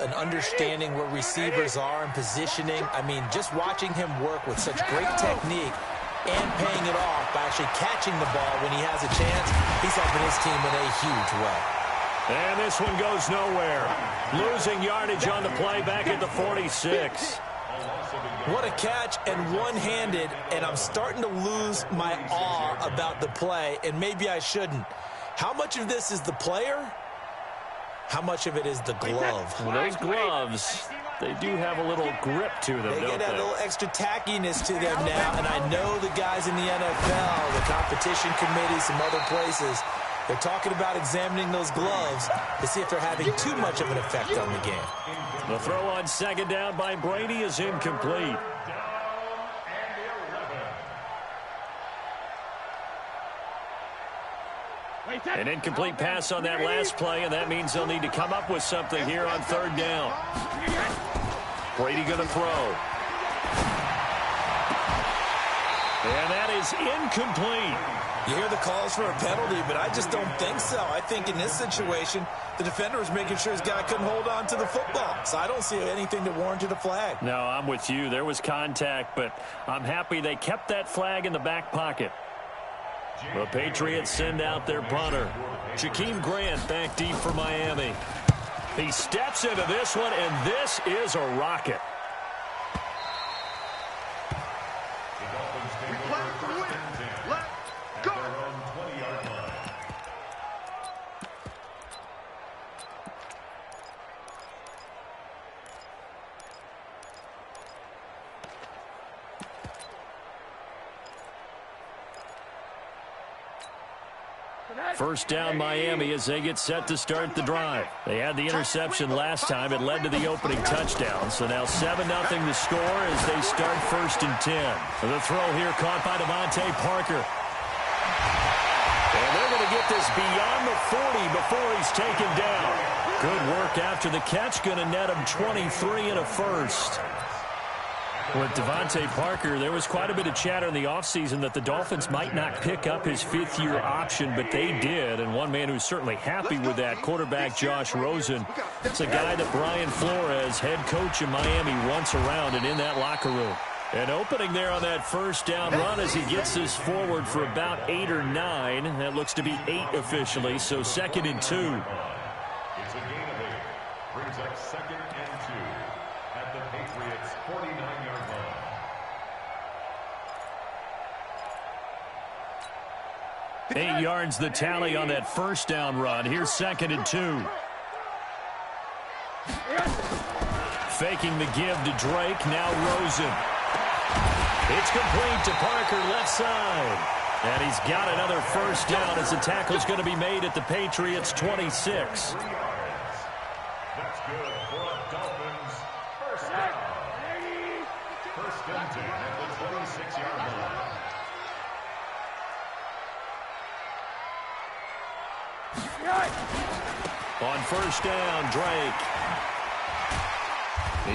and understanding where receivers are and positioning. I mean, just watching him work with such great technique and paying it off by actually catching the ball when he has a chance, he's helping his team in a huge way. And this one goes nowhere. Losing yardage on the play back at the 46. What a catch, and one-handed, and I'm starting to lose my awe about the play, and maybe I shouldn't. How much of this is the player? How much of it is the glove? Well, those gloves, they do have a little grip to them, They don't get that they? little extra tackiness to them now, and I know the guys in the NFL, the competition committee, some other places, they're talking about examining those gloves to see if they're having too much of an effect on the game. The throw on second down by Brady is incomplete. An incomplete pass on that last play, and that means they'll need to come up with something here on third down. Brady going to throw. And that is incomplete. You hear the calls for a penalty, but I just don't think so. I think in this situation, the defender was making sure his guy couldn't hold on to the football. So I don't see anything that warranted a flag. No, I'm with you. There was contact, but I'm happy they kept that flag in the back pocket. The Patriots send out their punter. Jakeem Grant back deep for Miami. He steps into this one, and this is a rocket. First down Miami as they get set to start the drive. They had the interception last time. It led to the opening touchdown. So now 7-0 the score as they start 1st and 10. The throw here caught by Devontae Parker. And they're going to get this beyond the 40 before he's taken down. Good work after the catch. Going to net him 23 and a first. With Devontae Parker, there was quite a bit of chatter in the offseason that the Dolphins might not pick up his fifth-year option, but they did. And one man who's certainly happy with that, quarterback Josh Rosen. It's a guy that Brian Flores, head coach in Miami, wants around and in that locker room. An opening there on that first down run as he gets this forward for about 8 or 9. That looks to be 8 officially, so 2nd and 2. It's a gain of 8. Brings up 2nd and 2 at the Patriots' 49-yard line. 8 yards the tally on that first down run. Here's 2nd and 2. Faking the give to Drake. Now Rosen. It's complete to Parker, left side. And he's got another first down as the tackle's going to be made at the Patriots' 26. That's good for a Dolphins first down. 1st and 10 at the 26-yard line. On first down, Drake.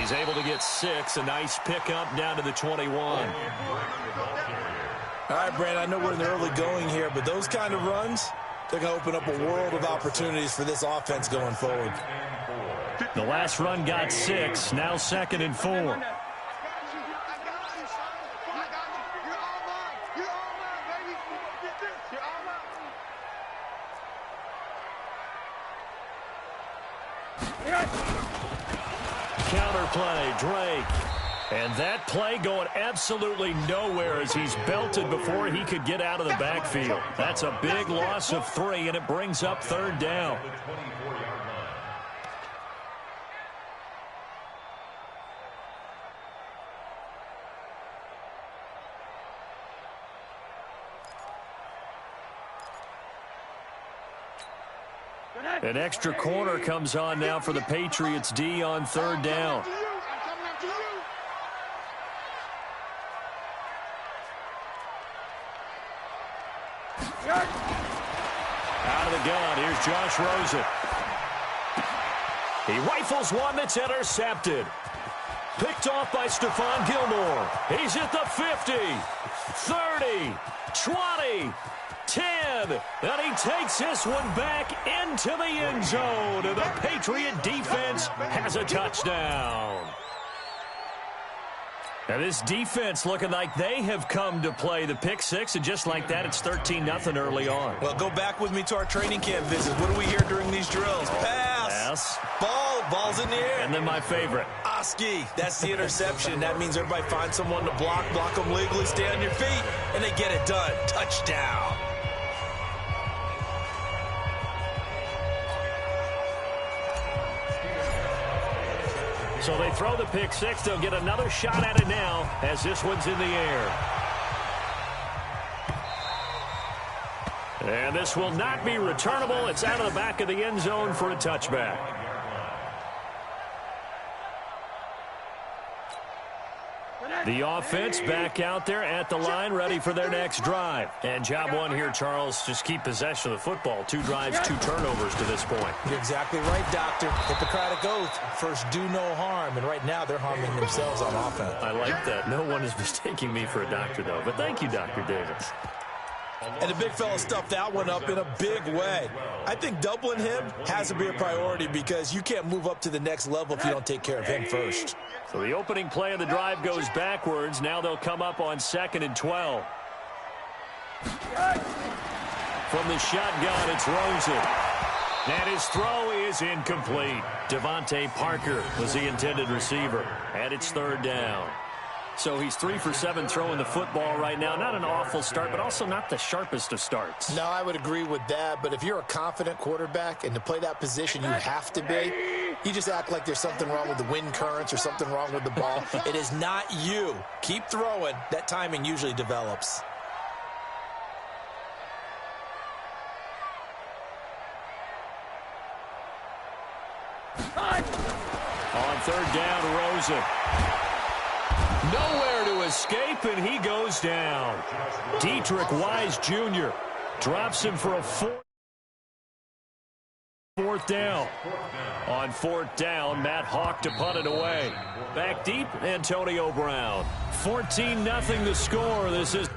He's able to get 6. A nice pickup down to the 21. All right, Brandon, I know we're in the early going here, but those kind of runs, they're going to open up a world of opportunities for this offense going forward. The last run got 6. Now 2nd and 4. Counter play, Drake. And that play going absolutely nowhere as he's belted before he could get out of the backfield. That's a big loss of 3, and it brings up 3rd down. An extra corner comes on now for the Patriots D on 3rd down. Out of the gun, here's Josh Rosen. He rifles one that's intercepted. Picked off by Stephon Gilmore. He's at the 50, 30, 20. 10. And he takes this one back into the end zone. And the Patriot defense has a touchdown. Now this defense looking like they have come to play the pick six, and just like that, it's 13-0 early on. Well, go back with me to our training camp visit. What do we hear during these drills? Pass. Ball's in the air. And then my favorite. Oski, that's the interception. That means everybody finds someone to block them legally, stay on your feet, and they get it done. Touchdown. So they throw the pick six. They'll get another shot at it now as this one's in the air. And this will not be returnable. It's out of the back of the end zone for a touchback. The offense back out there at the line, ready for their next drive. And job one here, Charles, just keep possession of the football. 2 drives, 2 turnovers to this point. You're exactly right, Doctor. Hippocratic oath. First, do no harm. And right now, they're harming themselves on offense. I like that. No one is mistaking me for a doctor, though. But thank you, Dr. Davis. And the big fella stuffed that one up in a big way. I think doubling him has to be a priority because you can't move up to the next level if you don't take care of him first. So the opening play of the drive goes backwards. Now they'll come up on 2nd and 12. From the shotgun, it's Rosen. And his throw is incomplete. Devontae Parker was the intended receiver. And it's 3rd down. So he's 3 for 7 throwing the football right now. Not an awful start, but also not the sharpest of starts. No, I would agree with that. But if you're a confident quarterback and to play that position you have to be, you just act like there's something wrong with the wind currents or something wrong with the ball. It is not you. Keep throwing. That timing usually develops. On 3rd down, Rosen. Nowhere to escape, and he goes down. Dietrich Wise Jr. drops him for a 4th down. On 4th down, Matt Hawk to punt it away. Back deep, Antonio Brown. 14-0 the score. This is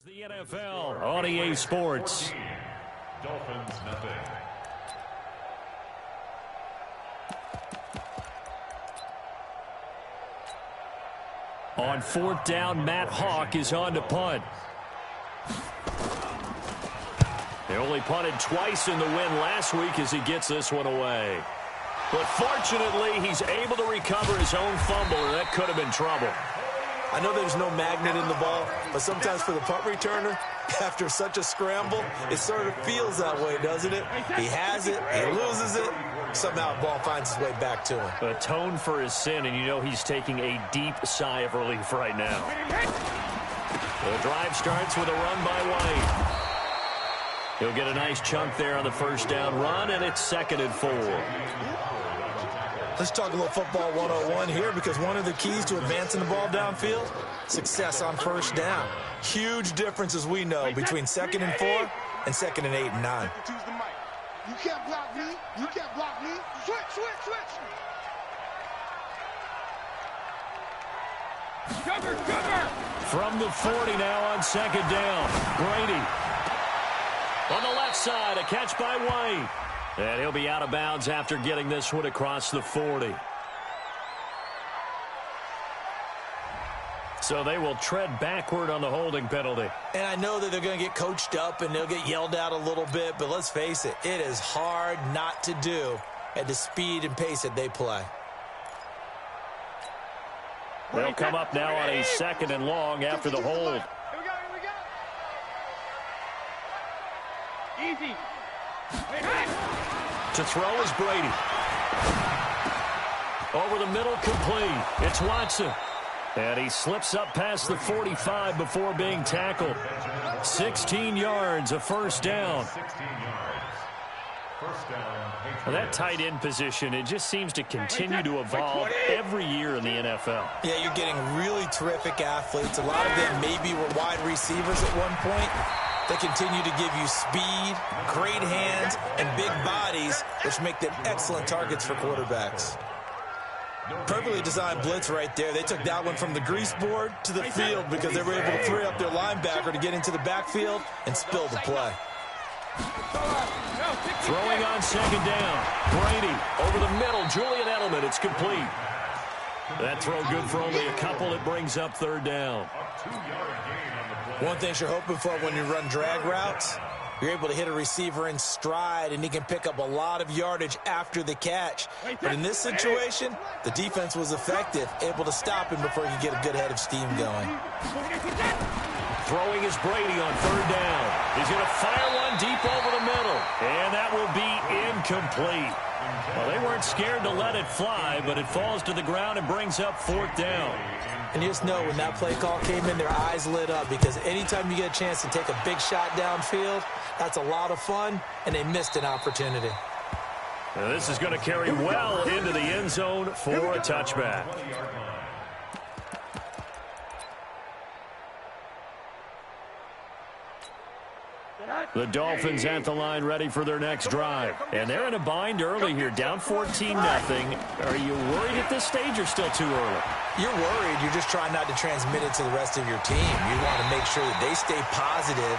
the NFL on EA Sports. Dolphins, nothing. On 4th down, Matt Hawk is on to punt. They only punted twice in the win last week as he gets this one away. But fortunately, he's able to recover his own fumble, or that could have been trouble. I know there's no magnet in the ball, but sometimes for the punt returner, after such a scramble, it sort of feels that way, doesn't it? He has it, he loses it, somehow the ball finds its way back to him. Atone for his sin, and you know he's taking a deep sigh of relief right now. The drive starts with a run by White. He'll get a nice chunk there on the 1st down run, and it's 2nd and 4. Let's talk a little football 101 here, because one of the keys to advancing the ball downfield, success on 1st down. Huge difference, as we know, between 2nd and 4 and 2nd and 8 and 9. You can't block me. You can't block me. Switch. Cover. From the 40 now on 2nd down. Brady. On the left side, a catch by White. And he'll be out of bounds after getting this one across the 40. So they will tread backward on the holding penalty. And I know that they're going to get coached up and they'll get yelled at a little bit, but let's face it, it is hard not to do at the speed and pace that they play. They'll come up now on a 2nd and long after the hold. Here we go. Easy. To throw is Brady. Over the middle, complete. It's Watson. And he slips up past the 45 before being tackled. 16 yards, a first down. 16 yards. First down. Well, that tight end position, it just seems to continue to evolve every year in the NFL. Yeah, you're getting really terrific athletes. A lot of them maybe were wide receivers at one point. They continue to give you speed, great hands, and big bodies, which make them excellent targets for quarterbacks. Perfectly designed blitz right there. They took that one from the grease board to the field because they were able to free up their linebacker to get into the backfield and spill the play. Throwing on 2nd down. Brady over the middle. Julian Edelman. It's complete. That throw good for only a couple. It brings up 3rd down. One thing you're hoping for when you run drag routes, you're able to hit a receiver in stride, and he can pick up a lot of yardage after the catch. But in this situation, the defense was effective, able to stop him before he could get a good head of steam going. Throwing is Brady on 3rd down. He's going to fire one deep over the middle. And that will be incomplete. Well, they weren't scared to let it fly, but it falls to the ground and brings up 4th down. And you just know when that play call came in, their eyes lit up because anytime you get a chance to take a big shot downfield, that's a lot of fun, and they missed an opportunity. Now this is going to carry well into the end zone for a touchback. The Dolphins at the line ready for their next drive. And they're in a bind early here, down 14-0. Are you worried at this stage or still too early? You're worried. You're just trying not to transmit it to the rest of your team. You want to make sure that they stay positive.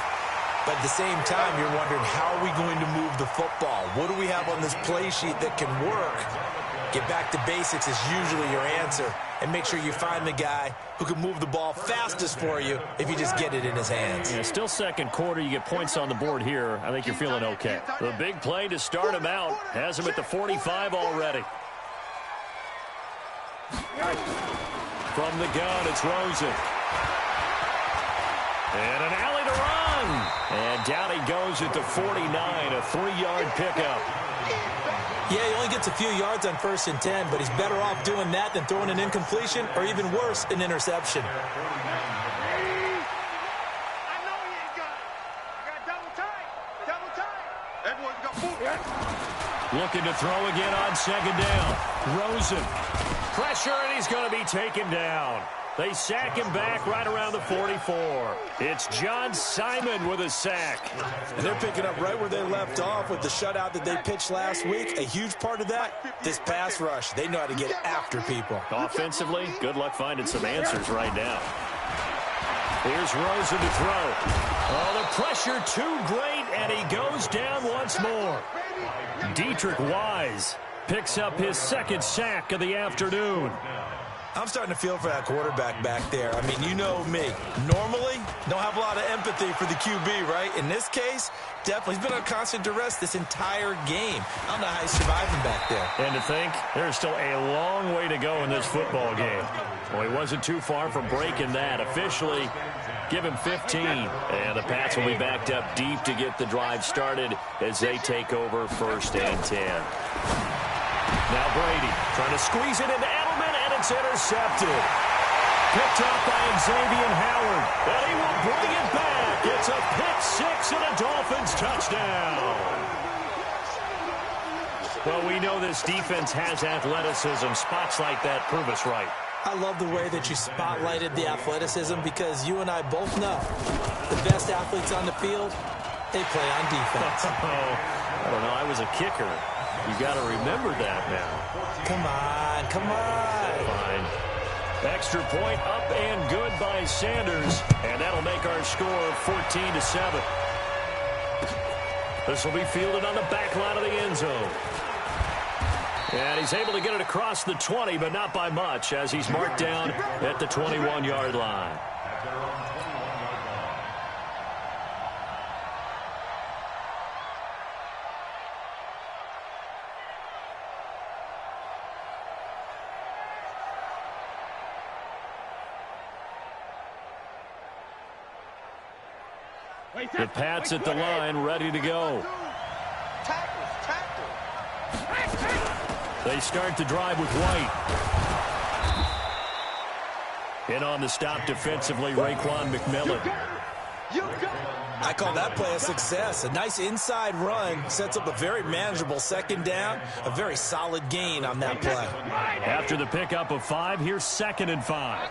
But at the same time, you're wondering, how are we going to move the football? What do we have on this play sheet that can work? Get back to basics is usually your answer. And make sure you find the guy who can move the ball fastest for you if you just get it in his hands. Yeah, still 2nd quarter. You get points on the board here. I think you're feeling okay. The big play to start him out has him at the 45 already. From the gun, it's Rosen. And an alley to run. And down he goes at the 49, a 3-yard pickup. Yeah, he only gets a few yards on 1st and 10, but he's better off doing that than throwing an incompletion or even worse, an interception. I know he ain't got it. I got double tight. Everyone's got four. Looking to throw again on 2nd down. Rosen. Pressure, and he's going to be taken down. They sack him back right around the 44. It's John Simon with a sack. And they're picking up right where they left off with the shutout that they pitched last week. A huge part of that, this pass rush. They know how to get after people. Offensively, good luck finding some answers right now. Here's Rosen to throw. Oh, the pressure too great, and he goes down once more. Dietrich Wise picks up his 2nd sack of the afternoon. I'm starting to feel for that quarterback back there. I mean, you know me. Normally, don't have a lot of empathy for the QB, right? In this case, definitely. He's been on constant duress this entire game. I don't know how he's surviving back there. And to think, there's still a long way to go in this football game. Well, he wasn't too far from breaking that. Officially, give him 15. And the Pats will be backed up deep to get the drive started as they take over 1st and 10. Now Brady trying to squeeze it into Edelman, and it's intercepted. Picked up by Xavier Howard, and he will bring it back. It's a pick 6 and a Dolphins touchdown. Well, we know this defense has athleticism. Spots like that prove us right. I love the way that you spotlighted the athleticism because you and I both know the best athletes on the field, they play on defense. I don't know. I was a kicker. You got to remember that now. Come on, come on. Fine. Extra point up and good by Sanders, and that'll make our score 14-7. This will be fielded on the back line of the end zone. And he's able to get it across the 20, but not by much, as he's marked down at the 21-yard line. The Pats at the line, ready to go. They start the drive with White. In on the stop defensively, Raekwon McMillan. I call that play a success. A nice inside run sets up a very manageable second down. A very solid gain on that play. After the pickup of 5, here's 2nd and 5.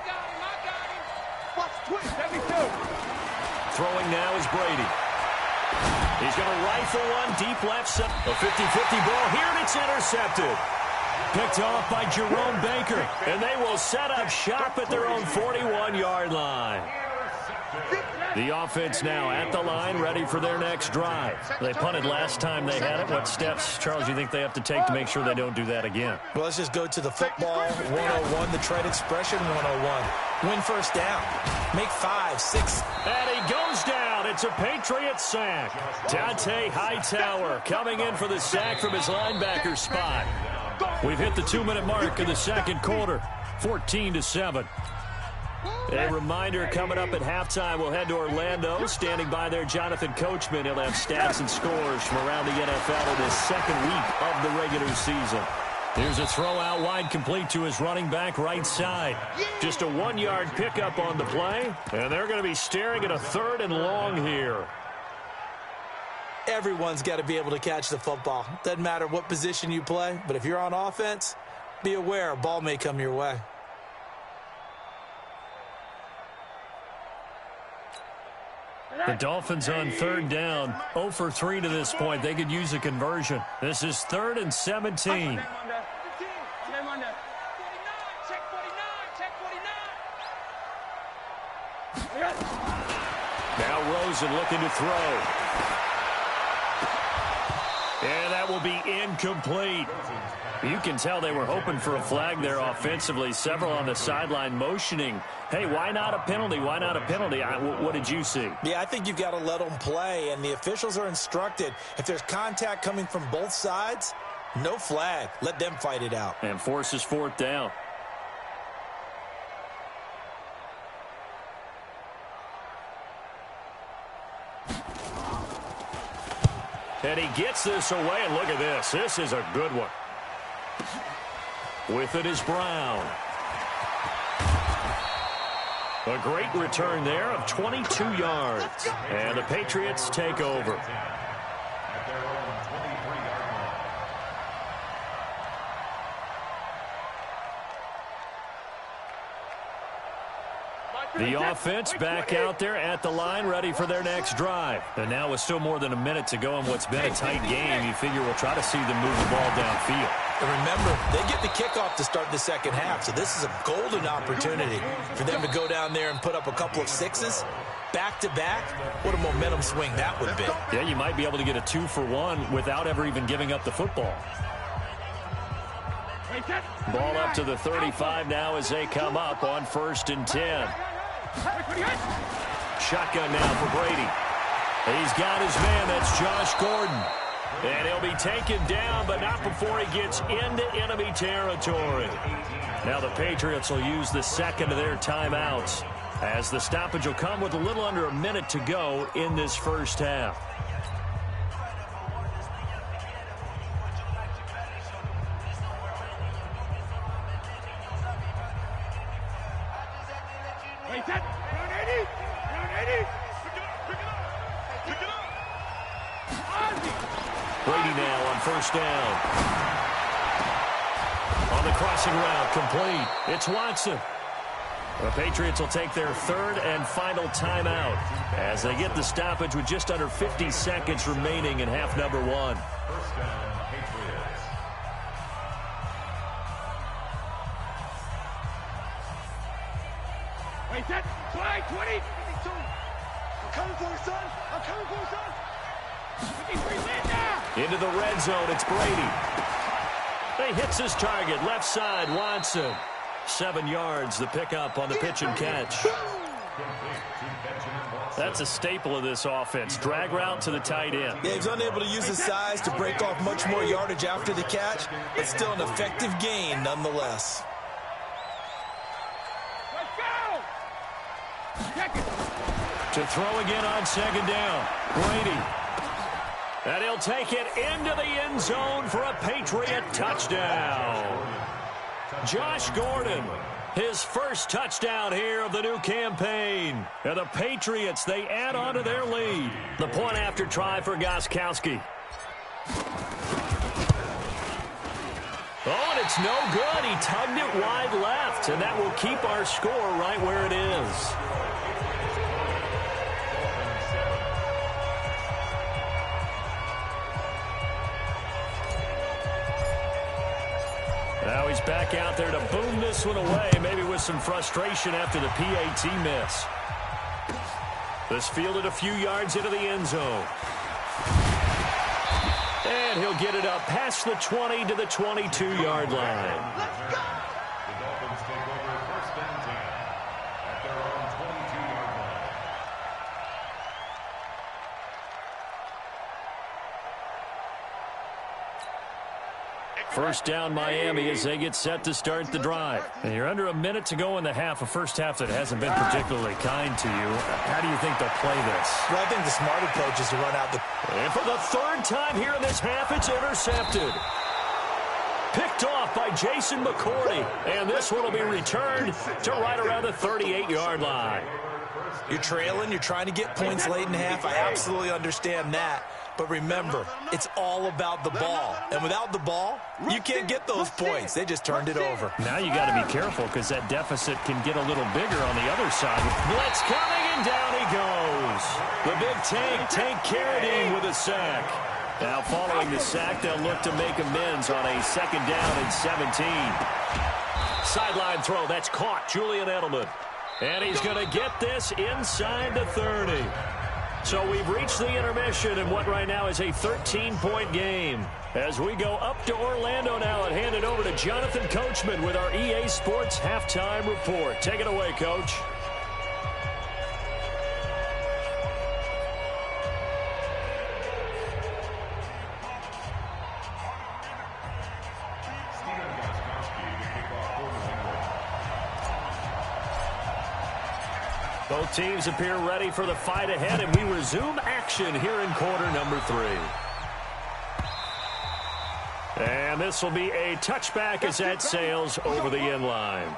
Throwing now is Brady. He's going to rifle one deep left side. A 50-50 ball here, and it's intercepted. Picked off by Jerome Baker, and they will set up shop at their own 41-yard line. The offense now at the line, ready for their next drive. They punted last time they had it. What steps, Charles, you think they have to take to make sure they don't do that again? Well, let's just go to the football 101, the trade expression 101. Win first down. Make 5, 6. And he goes down. It's a Patriot sack. Dante Hightower coming in for the sack from his linebacker spot. We've hit the 2-minute mark of the second quarter, 14-7. A reminder, coming up at halftime, we'll head to Orlando. Standing by there, Jonathan Coachman. He'll have stats and scores from around the NFL in his second week of the regular season. Here's a throw out wide, complete to his running back right side. Just a 1-yard pickup on the play, and they're going to be staring at a 3rd and long here. Everyone's got to be able to catch the football. Doesn't matter what position you play, but if you're on offense, be aware a ball may come your way. The Dolphins on 3rd down, 0 for 3 to this point. They could use a conversion. This is 3rd and 17. Now Rosen looking to throw. And that will be incomplete. You can tell they were hoping for a flag there offensively. Several on the sideline motioning. Hey, why not a penalty? Why not a penalty? What did you see? Yeah, I think you've got to let them play, and the officials are instructed. If there's contact coming from both sides, no flag. Let them fight it out. And forces 4th down. And he gets this away, and look at this. This is a good one. With it is Brown. A great return there of 22 yards. And the Patriots take over. The offense back out there at the line, ready for their next drive. And now with still more than a minute to go in what's been a tight game, you figure we'll try to see them move the ball downfield. And remember, they get the kickoff to start the second half, so this is a golden opportunity for them to go down there and put up a couple of 6s. Back-to-back, what a momentum swing that would be. Yeah, you might be able to get a 2-for-1 without ever even giving up the football. Ball up to the 35 now as they come up on 1st and 10. Shotgun now for Brady. He's got his man. That's Josh Gordon. And he'll be taken down, but not before he gets into enemy territory. Now the Patriots will use the second of their timeouts, as the stoppage will come with a little under a minute to go in this first half. Brady now on 1st down. On the crossing route, complete. It's Watson. The Patriots will take their 3rd and final timeout as they get the stoppage with just under 50 seconds remaining in half number 1. 1st down, Patriots. Wait, that flag, 20, 52. I'm coming for you, son. I'm coming for you, son. Into the red zone, it's Brady. He hits his target, left side, Watson. 7 yards, the pickup on the pitch and catch. That's a staple of this offense. Drag route to the tight end. Yeah, he's unable to use his size to break off much more yardage after the catch, but still an effective gain nonetheless. To throw again on second down. Brady. And he'll take it into the end zone for a Patriot touchdown. Josh Gordon, his first touchdown here of the new campaign. And the Patriots, they add on to their lead. The point after try for Gostkowski. Oh, and it's no good. He tugged it wide left, and that will keep our score right where it is. Now he's back out there to boom this one away, maybe with some frustration after the PAT miss. This fielded a few yards into the end zone. And he'll get it up past the 20 to the 22-yard line. The Dolphins take over first and 10 at their own 22-yard line. First down Miami as they get set to start the drive. And you're under a minute to go in the half, a first half that hasn't been particularly kind to you. How do you think they'll play this? Well, I think the smart approach is to run out the... And for the third time here in this half, it's intercepted. Picked off by Jason McCourty. And this one will be returned to right around the 38-yard line. You're trailing, you're trying to get points late in the half. I absolutely understand that. But remember, it's all about the ball. And without the ball, you can't get those points. They just turned it over. Now you got to be careful because that deficit can get a little bigger on the other side. Blitz coming, and down he goes. The big Tank Carradine with a sack. Now following the sack, they'll look to make amends on a second down and 17. Sideline throw, that's caught. Julian Edelman. And he's going to get this inside the 30. So we've reached the intermission in what right now is a 13-point game. As we go up to Orlando now and hand it over to Jonathan Coachman with our EA Sports Halftime Report. Take it away, Coach. Both teams appear ready for the fight ahead, and we resume action here in quarter number 3. And this will be a touchback as that sails over the end line.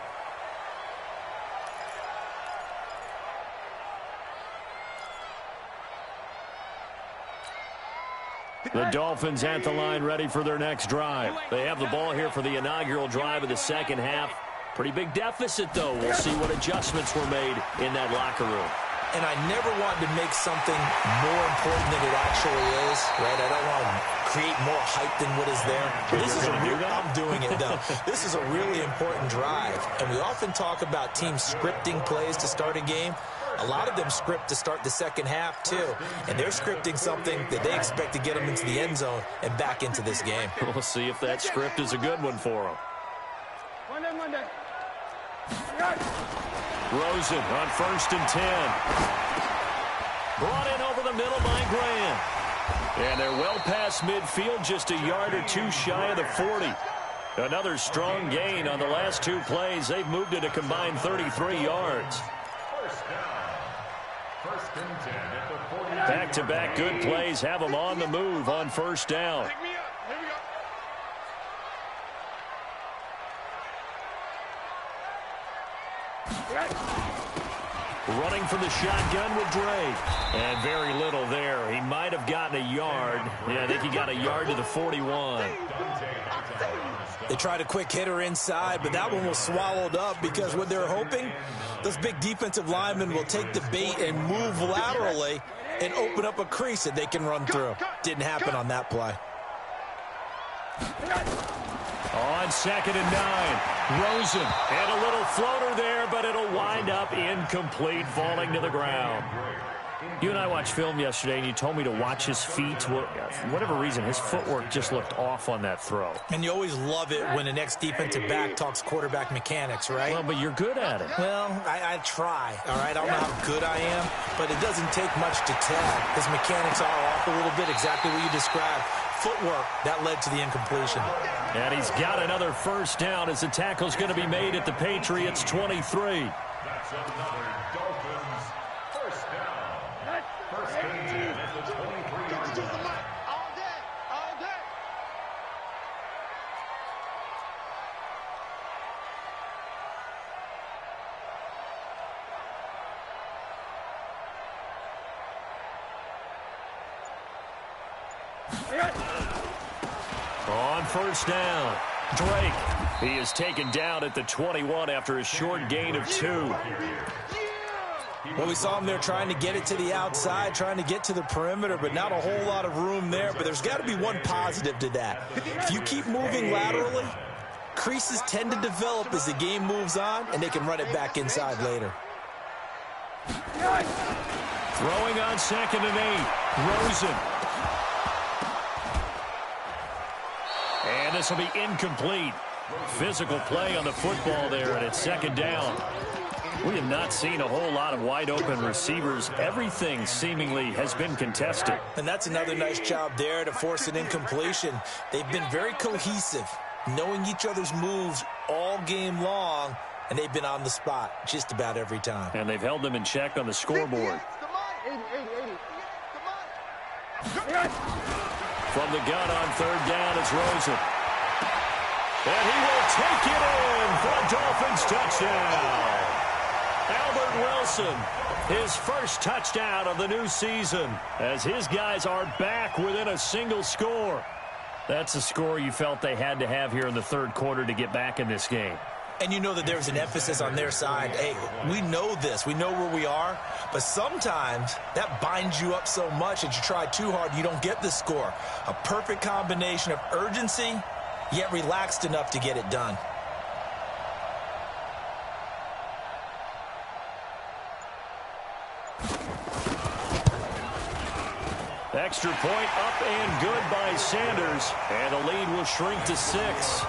The Dolphins at the line ready for their next drive. They have the ball here for the inaugural drive of the second half. Pretty big deficit, though. We'll see what adjustments were made in that locker room. And I never want to make something more important than it actually is, right? I don't want to create more hype than what is there. This is I'm doing it, though. This is a really important drive. And we often talk about teams scripting plays to start a game. A lot of them script to start the second half, too. And they're scripting something that they expect to get them into the end zone and back into this game. We'll see if that script is a good one for them. Monday. Rosen on 1st and 10. Brought in over the middle by Graham. And they're well past midfield, just a yard or two shy of the 40. Another strong gain on the last two plays. They've moved it a combined 33 yards. First and 10 at the 40. Back-to-back good plays have them on the move on first down. Pick me up. Here we go. Running from the shotgun with Drake. And very little there. He might have gotten a yard. Yeah, I think he got a yard to the 41. They tried a quick hitter inside, but that one was swallowed up because what they're hoping, those big defensive linemen will take the bait and move laterally and open up a crease that they can run through. Didn't happen on that play. On 2nd and 9, Rosen. And a little floater there, but it'll wind up incomplete, falling to the ground. You and I watched film yesterday, and you told me to watch his feet. Well, for whatever reason, his footwork just looked off on that throw. And you always love it when an ex-defensive back talks quarterback mechanics, right? Well, but you're good at it. Well, I try, all right? I don't know how good I am, but it doesn't take much to tell. His mechanics are off a little bit, exactly what you described. Footwork, that led to the incompletion. And he's got another first down as the tackle's going to be made at the Patriots' 23. That's another Dolphins first down. First and 10 at the 23-yard line. All day, all day. On first down, Drake. He is taken down at the 21 after a short gain of 2. Well, we saw him there trying to get it to the outside, trying to get to the perimeter, but not a whole lot of room there. But there's got to be one positive to that. If you keep moving laterally, creases tend to develop as the game moves on, and they can run it back inside later. Throwing on 2nd and 8, Rosen. And this will be incomplete. Physical play on the football there, and it's 2nd down. We have not seen a whole lot of wide-open receivers. Everything seemingly has been contested. And that's another nice job there to force an incompletion. They've been very cohesive, knowing each other's moves all game long, and they've been on the spot just about every time. And they've held them in check on the scoreboard. From the gun on 3rd down, it's Rosen. And he will take it in for a Dolphins touchdown. Albert Wilson, his first touchdown of the new season, as his guys are back within a single score. That's a score you felt they had to have here in the 3rd quarter to get back in this game. And you know that there's an emphasis on their side. Hey, we know this. We know where we are. But sometimes that binds you up so much that you try too hard, you don't get the score. A perfect combination of urgency, yet relaxed enough to get it done. Extra point up and good by Sanders. And the lead will shrink to 6.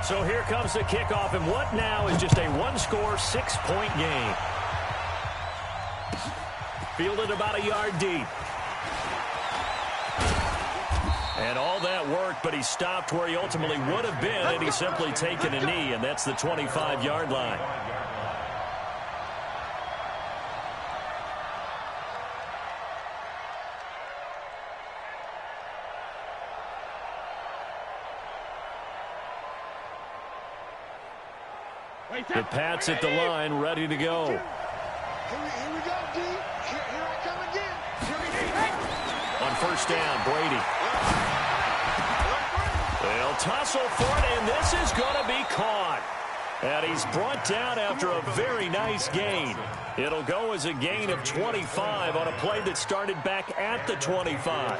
So here comes the kickoff, and what now is just a one-score, 6-point game. Fielded about a yard deep. And all that worked, but he stopped where he ultimately would have been, and he's simply taken a knee, and that's the 25-yard line. The Pats at the line, ready to go. Here we go, D. Here I come again. On first down, Brady. They'll tussle for it, and this is going to be caught. And he's brought down after a very nice gain. It'll go as a gain of 25 on a play that started back at the 25.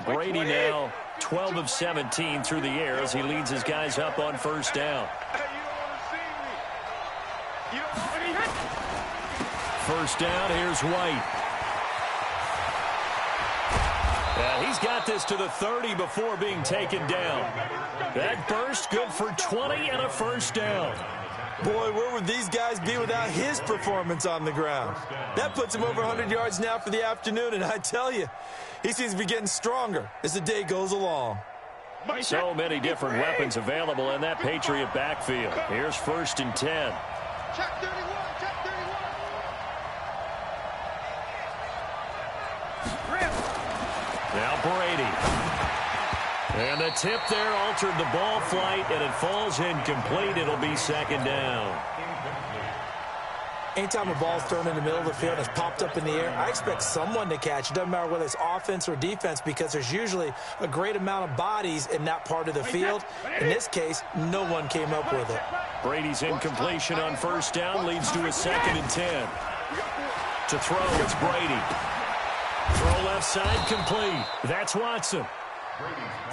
Brady now 12 of 17 through the air as he leads his guys up on first down. First down, here's White. And he's got this to the 30 before being taken down. That burst good for 20 and a first down. Boy, where would these guys be without his performance on the ground? That puts him over 100 yards now for the afternoon, and I tell you, he seems to be getting stronger as the day goes along. So many different weapons available in that Patriot backfield. Here's first and 10. Check 31, check 31. Now Brady. And the tip there altered the ball flight, and it falls incomplete. It'll be second down. Anytime a ball's thrown in the middle of the field and it's popped up in the air, I expect someone to catch. It doesn't matter whether it's offense or defense because there's usually a great amount of bodies in that part of the field. In this case, no one came up with it. Brady's incompletion on first down leads to a 2nd and 10. To throw, it's Brady. Throw left side, complete. That's Watson.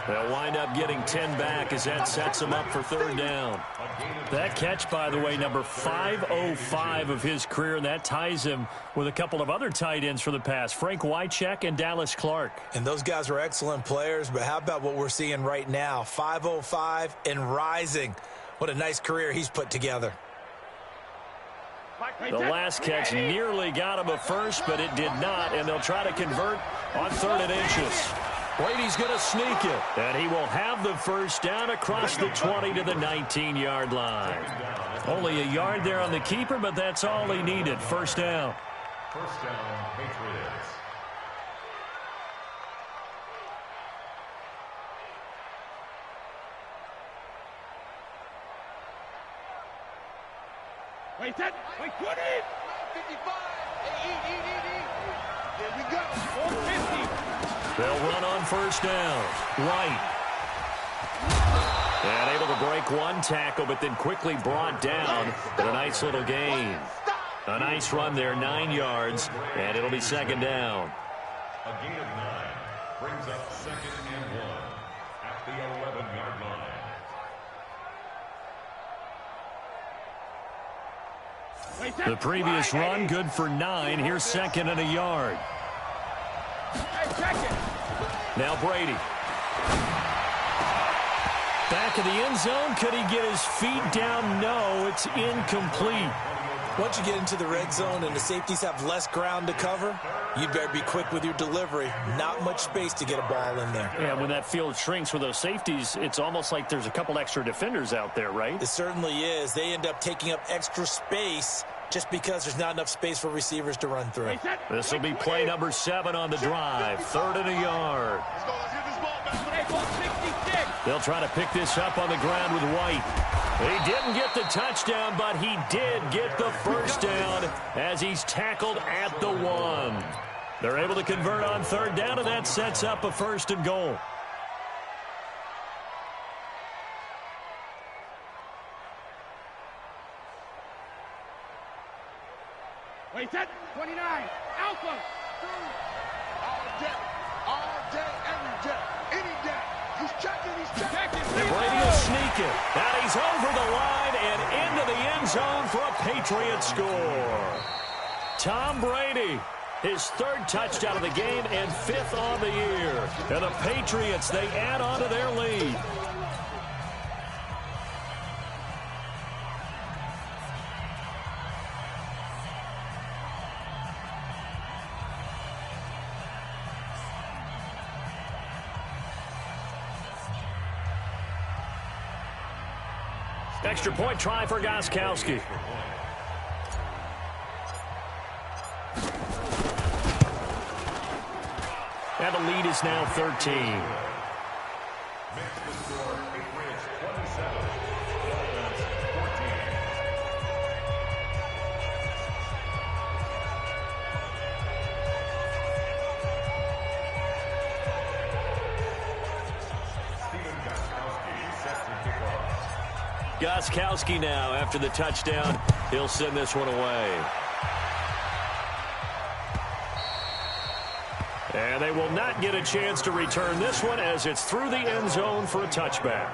They'll wind up getting 10 back as that sets them up for 3rd down. That catch, by the way, number 505 of his career, and that ties him with a couple of other tight ends for the past, Frank Wycheck and Dallas Clark. And those guys are excellent players, but how about what we're seeing right now? 505 and rising. What a nice career he's put together. The last catch nearly got him a first, but it did not, and they'll try to convert on 3rd and inches. Brady's going to sneak it, and he will have the first down across the 20 to the 19-yard line. Only a yard there on the keeper, but that's all he needed. First down. First down, Patriots. Wait, put it! 55. Eat. Here we go. 450. They'll run on first down. White. And able to break one tackle, but then quickly brought down. But a nice little gain. A nice run there, 9 yards, and it'll be 2nd down. A gain of 9 brings up 2nd and 1 at the 11-yard line. The previous run, good for 9. Here's 2nd and a yard. Now Brady. Back of the end zone. Could he get his feet down? No, it's incomplete. Once you get into the red zone and the safeties have less ground to cover, you better be quick with your delivery. Not much space to get a ball in there. Yeah, when that field shrinks with those safeties, it's almost like there's a couple extra defenders out there, right? It certainly is. They end up taking up extra space just because there's not enough space for receivers to run through. This will be play number 7 on the drive. 3rd and a yard. They'll try to pick this up on the ground with White. He didn't get the touchdown, but he did get the first down as he's tackled at the 1. They're able to convert on 3rd down, and that sets up a 1st and goal. Wait, that 29. Alpha. All day, every day, any day. He's checking. And Brady will sneak it. And he's over the line and into the end zone for a Patriot score. Tom Brady, his 3rd touchdown of the game and 5th on the year. And the Patriots, they add on to their lead. Extra point try for Gostkowski. And the lead is now 13. Makes the score Patriots 27, Dolphins 14. Stephen Gostkowski set to kick off. Gostkowski now, after the touchdown, he'll send this one away. And they will not get a chance to return this one as it's through the end zone for a touchback.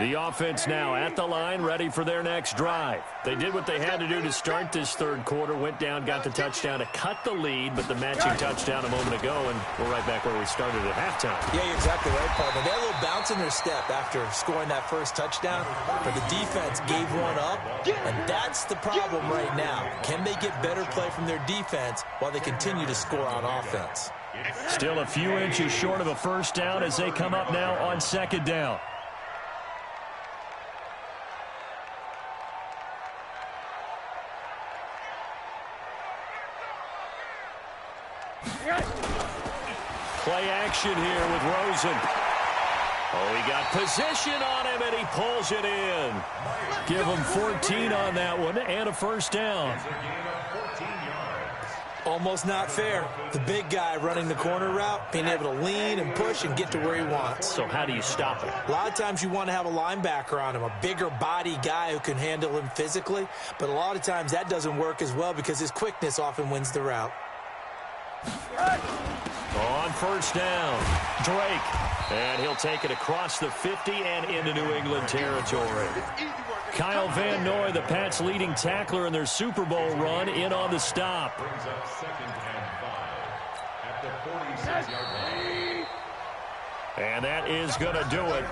The offense now at the line, ready for their next drive. They did what they had to do to start this 3rd quarter, went down, got the touchdown to cut the lead, but the matching touchdown a moment ago, and we're right back where we started at halftime. Yeah, you're exactly right, partner. They had a little bounce in their step after scoring that first touchdown, but the defense gave one up, and that's the problem right now. Can they get better play from their defense while they continue to score on offense? Still a few inches short of a first down as they come up now on 2nd down. Play action here with Rosen. Oh, he got position on him, and he pulls it in. Give him 14 on that one, and a first down. Almost not fair. The big guy running the corner route, being able to lean and push and get to where he wants. So how do you stop it? A lot of times you want to have a linebacker on him, a bigger body guy who can handle him physically, but a lot of times that doesn't work as well because his quickness often wins the route. On first down, Drake. And he'll take it across the 50 and into New England territory. Kyle Van Noy, the Pats' leading tackler in their Super Bowl run, in on the stop. Brings up 2nd and 5 at the 46-yard line. And that is going to do it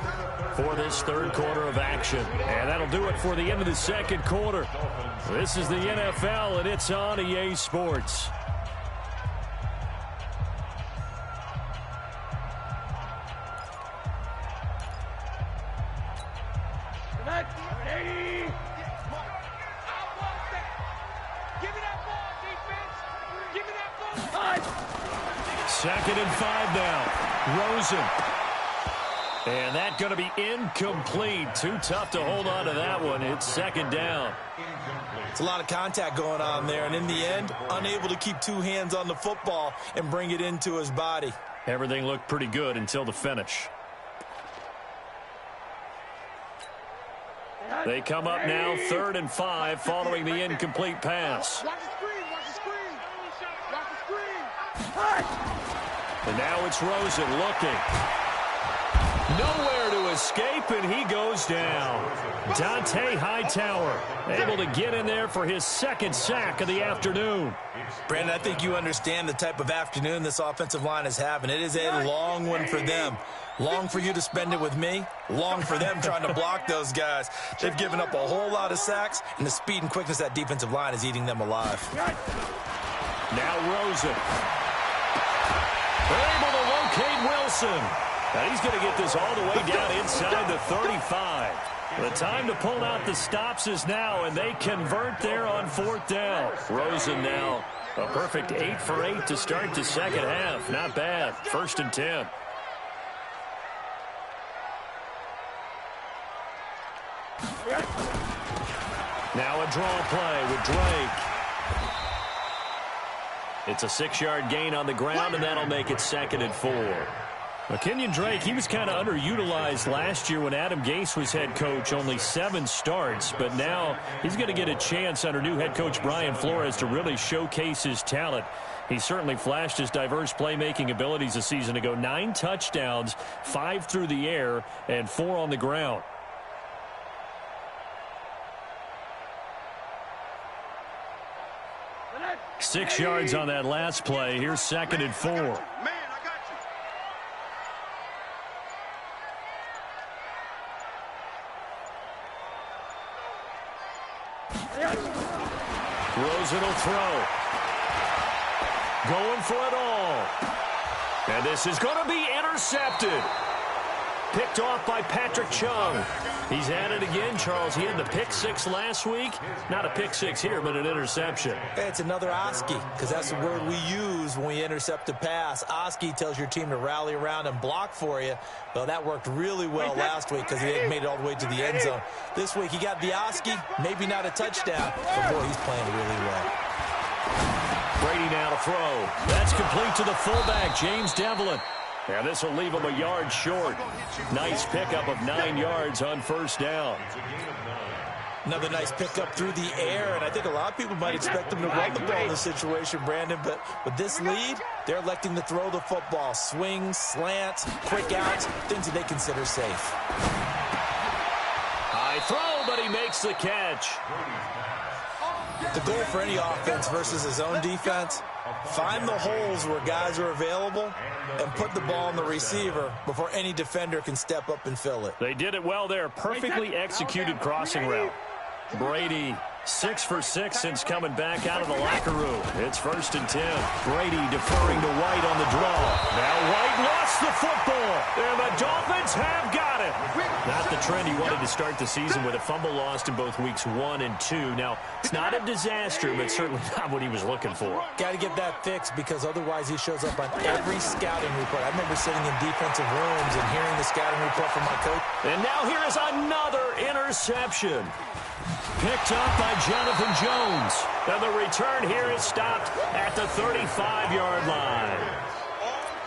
for this third quarter of action. And that'll do it for the end of the second quarter. This is the NFL, and it's on EA Sports. Second and 5 now. Rosen. And that's going to be incomplete. Too tough to hold on to that one. It's second down. It's a lot of contact going on there, and in the end, unable to keep two hands on the football and bring it into his body. Everything looked pretty good until the finish. They come up now 3rd and 5 following the incomplete pass. Watch the screen, watch the screen. Watch the screen. And now it's Rosen looking. Nowhere to escape, and he goes down. Dante Hightower able to get in there for his second sack of the afternoon. Brandon, I think you understand the type of afternoon this offensive line is having. It is a long one for them. Long for you to spend it with me. Long for them trying to block those guys. They've given up a whole lot of sacks, and the speed and quickness of that defensive line is eating them alive. Now Rosen. They're able to locate Wilson. Now he's going to get this all the way down inside the 35. The time to pull out the stops is now, and they convert there on 4th down. Rosen now a perfect 8 for 8 to start the second half. Not bad. 1st and 10. Now a draw play with Drake. It's a 6-yard gain on the ground, and that'll make it 2nd and 4. Now, Kenyon Drake, he was kind of underutilized last year when Adam Gase was head coach, only 7 starts. But now he's going to get a chance under new head coach Brian Flores to really showcase his talent. He certainly flashed his diverse playmaking abilities a season ago. 9 touchdowns, 5 through the air, and 4 on the ground. Six yards on that last play. Here's 2nd and 4. Man, I got you. Rosen will throw. Going for it all. And this is going to be intercepted. Picked off by Patrick Chung. He's at it again, Charles. He had the pick 6 last week. Not a pick 6 here, but an interception. It's another Oski, because that's the word we use when we intercept a pass. Oski tells your team to rally around and block for you. Well, that worked really well last week because he made it all the way to the end zone. This week he got the Oski, maybe not a touchdown, but boy, he's playing really well. Brady now to throw. That's complete to the fullback, James Devlin. And this will leave him a yard short. Nice pickup of 9 yards on 1st down. Another nice pickup through the air, and I think a lot of people might expect them to run the ball in this situation, Brandon, but with this lead, they're electing to throw the football. Swings, slants, quick outs, things that they consider safe. High throw, but he makes the catch. The goal for any offense versus his own defense, find the holes where guys are available and put the ball on the receiver before any defender can step up and fill it. They did it well there. Perfectly executed crossing route. Brady, 6 for 6 since coming back out of the locker room. It's 1st and 10. Brady deferring to White on the draw. Now White lost the football, and the Dolphins have got it. Not the trend he wanted to start the season with, a fumble lost in both weeks 1 and 2. Now, it's not a disaster, but certainly not what he was looking for. Got to get that fixed because otherwise he shows up on every scouting report. I remember sitting in defensive rooms and hearing the scouting report from my coach. And now here is another interception. Picked up by Jonathan Jones. And the return here is stopped at the 35-yard line.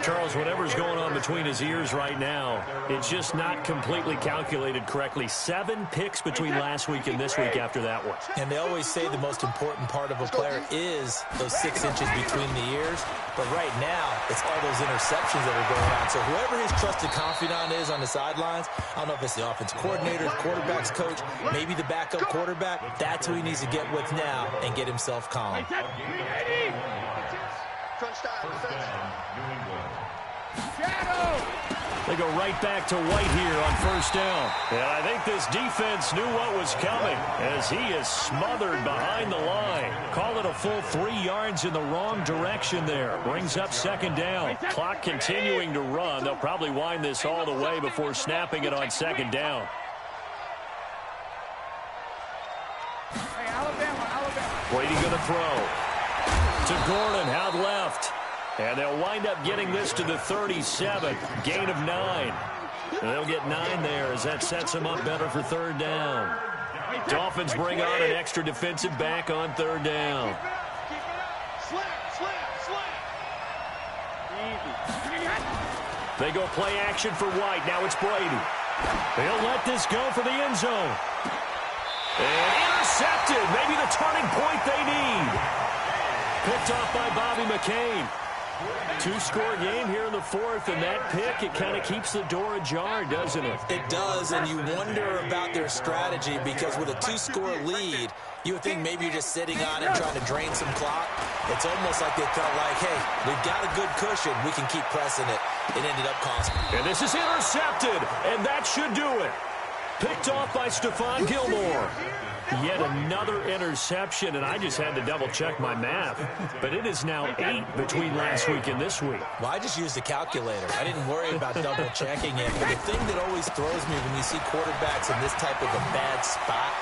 Charles, whatever's going on between his ears right now, it's just not completely calculated correctly. 7 picks between last week and this week after that one. And they always say the most important part of a player is those 6 inches between the ears. But right now, it's all those interceptions that are going on. So whoever his trusted confidant is on the sidelines, I don't know if it's the offense coordinator, the quarterback's coach, maybe the backup quarterback, that's who he needs to get with now and get himself calm. They go right back to White here on 1st down. And I think this defense knew what was coming as he is smothered behind the line. Call it a full 3 yards in the wrong direction there. Brings up 2nd down. Clock continuing to run. They'll probably wind this all the way before snapping it on 2nd down. Brady going to throw. To Gordon, out left. And they'll wind up getting this to the 37. Gain of 9. And they'll get 9 there as that sets them up better for 3rd down. Dolphins bring on an extra defensive back on 3rd down. They go play action for White. Now it's Brady. They'll let this go for the end zone. And intercepted. Maybe the turning point they need. Picked off by Bobby McCain. 2-score game here in the 4th, and that pick, it kind of keeps the door ajar, doesn't it? It does, and you wonder about their strategy because with a 2-score lead, you would think maybe you're just sitting on it trying to drain some clock. It's almost like they felt like, hey, we've got a good cushion. We can keep pressing it. It ended up costing. And this is intercepted, and that should do it. Picked off by Stephon Gilmore. Yet another interception, and I just had to double-check my math. But it is now 8 between last week and this week. Well, I just used a calculator. I didn't worry about double-checking it. But the thing that always throws me when you see quarterbacks in this type of a bad spot,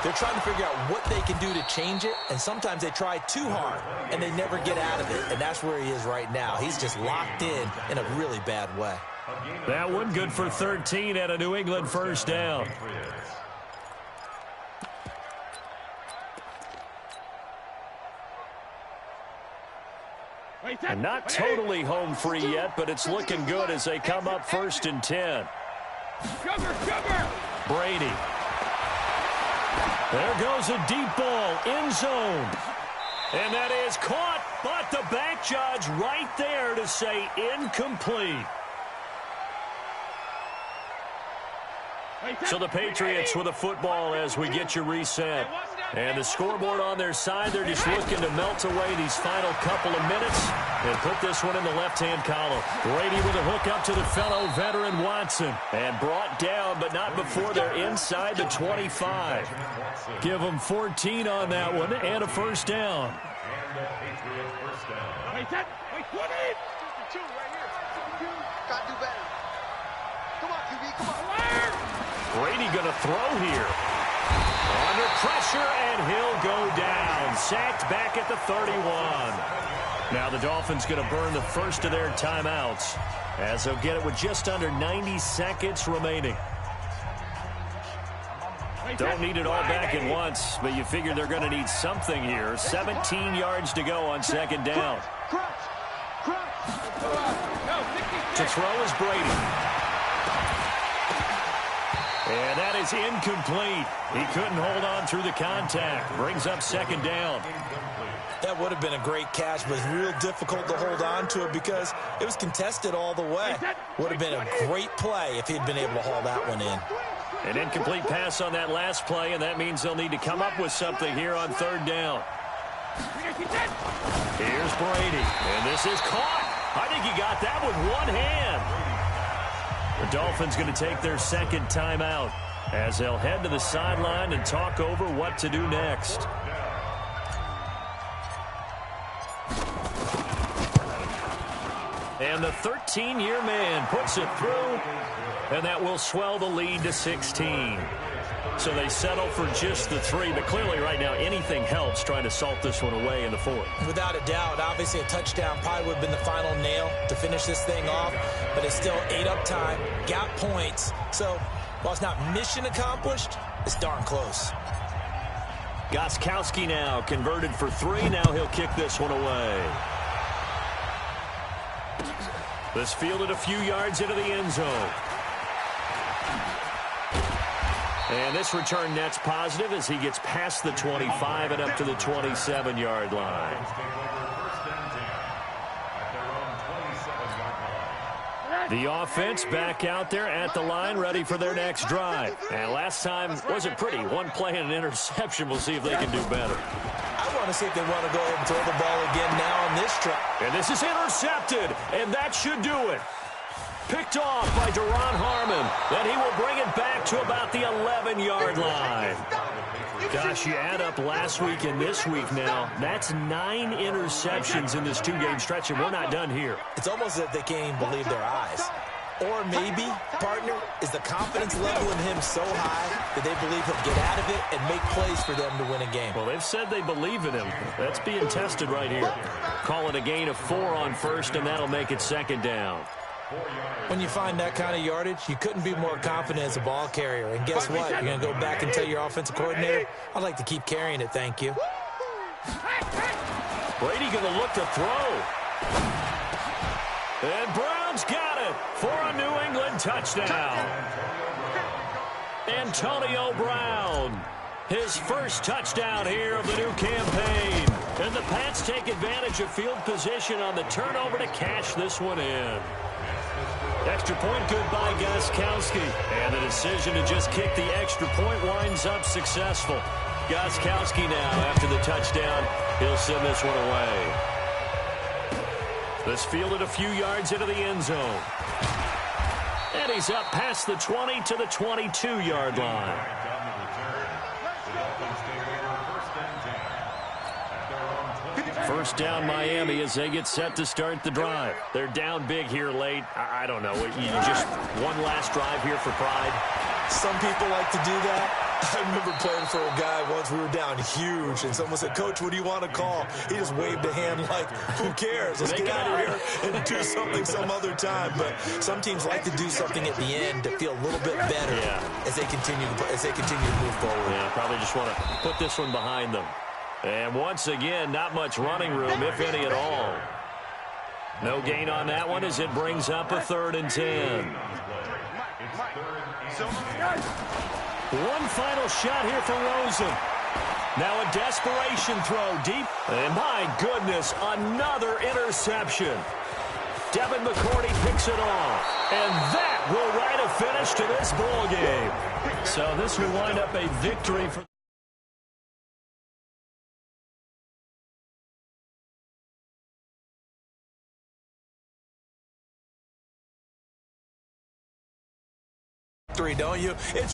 they're trying to figure out what they can do to change it, and sometimes they try too hard, and they never get out of it. And that's where he is right now. He's just locked in a really bad way. That one good for 13 at a New England 1st down. And not totally home free yet, but it's looking good as they come up 1st and 10. Brady. There goes a deep ball, end zone. And that is caught, but the back judge right there to say incomplete. So the Patriots with a football as we get you reset. And the scoreboard on their side, they're just looking to melt away these final couple of minutes and put this one in the left-hand column. Brady with a hook up to the fellow veteran Watson. And brought down, but not before they're inside the 25. Give them 14 on that one and a 1st down. And the Patriots 1st down. Wait, what is 52 right here. Gotta do better. Come on, QB, come on. Brady going to throw here. Under pressure, and he'll go down. Sacked back at the 31. Now the Dolphins going to burn the first of their timeouts as they'll get it with just under 90 seconds remaining. Don't need it all back at once, but you figure they're going to need something here. 17 yards to go on 2nd down. To throw is Brady. And that is incomplete. He couldn't hold on through the contact. Brings up 2nd down. That would have been a great catch, but it's real difficult to hold on to it because it was contested all the way. Would have been a great play if he'd been able to haul that one in. An incomplete pass on that last play, and that means they'll need to come up with something here on 3rd down. Here's Brady, and this is caught. I think he got that with one hand. The Dolphins going to take their 2nd timeout. as they'll head to the sideline and talk over what to do next. And the 13-year man puts it through, and that will swell the lead to 16. So they settle for just the 3, but clearly right now anything helps trying to salt this one away in the 4th. Without a doubt, obviously a touchdown probably would have been the final nail to finish this thing off, but it's still ate up time, got points. So while it's not mission accomplished, it's darn close. Gostkowski now converted for 3. Now he'll kick this one away. This fielded a few yards into the end zone. And this return net's positive as he gets past the 25 and up to the 27-yard line. The offense back out there at the line, ready for their next drive. And last time wasn't pretty. One play and an interception. We'll see if they can do better. I want to see if they want to go ahead and throw the ball again now on this drive. And this is intercepted, and that should do it. Picked off by Duron Harmon. Then he will bring it back to about the 11-yard line. Gosh, you add up last week and this week now, that's 9 interceptions in this 2-game stretch, and we're not done here. It's almost as if they can't even believe their eyes. Or maybe, partner, is the confidence level in him so high that they believe he'll get out of it and make plays for them to win a game. Well, they've said they believe in him. That's being tested right here. Call it a gain of 4 on first, and that'll make it 2nd down. When you find that kind of yardage, you couldn't be more confident as a ball carrier. And guess what? You're going to go back and tell your offensive coordinator, I'd like to keep carrying it, thank you. Brady going to look to throw. And Brown's got it for a New England touchdown. Antonio Brown, his first touchdown here of the new campaign. And the Pats take advantage of field position on the turnover to cash this one in. Extra point good by Gostkowski. And the decision to just kick the extra point winds up successful. Gostkowski now, after the touchdown, he'll send this one away. This fielded a few yards into the end zone. And he's up past the 20 to the 22-yard line. First down Miami as they get set to start the drive. They're down big here late. I don't know. You just one last drive here for pride. Some people like to do that. I remember playing for a guy once. We were down huge, and someone said, Coach, what do you want to call? He just waved a hand like, who cares? Let's get out of here and do something some other time. But some teams like to do something at the end to feel a little bit better as they continue to move forward. Yeah, probably just want to put this one behind them. And once again, not much running room, if any at all. No gain on that one as it brings up a 3rd and 10. One final shot here for Rosen. Now a desperation throw deep. And my goodness, another interception. Devin McCourty picks it off. And that will write a finish to this ball game. So this will wind up a victory for don't you? It's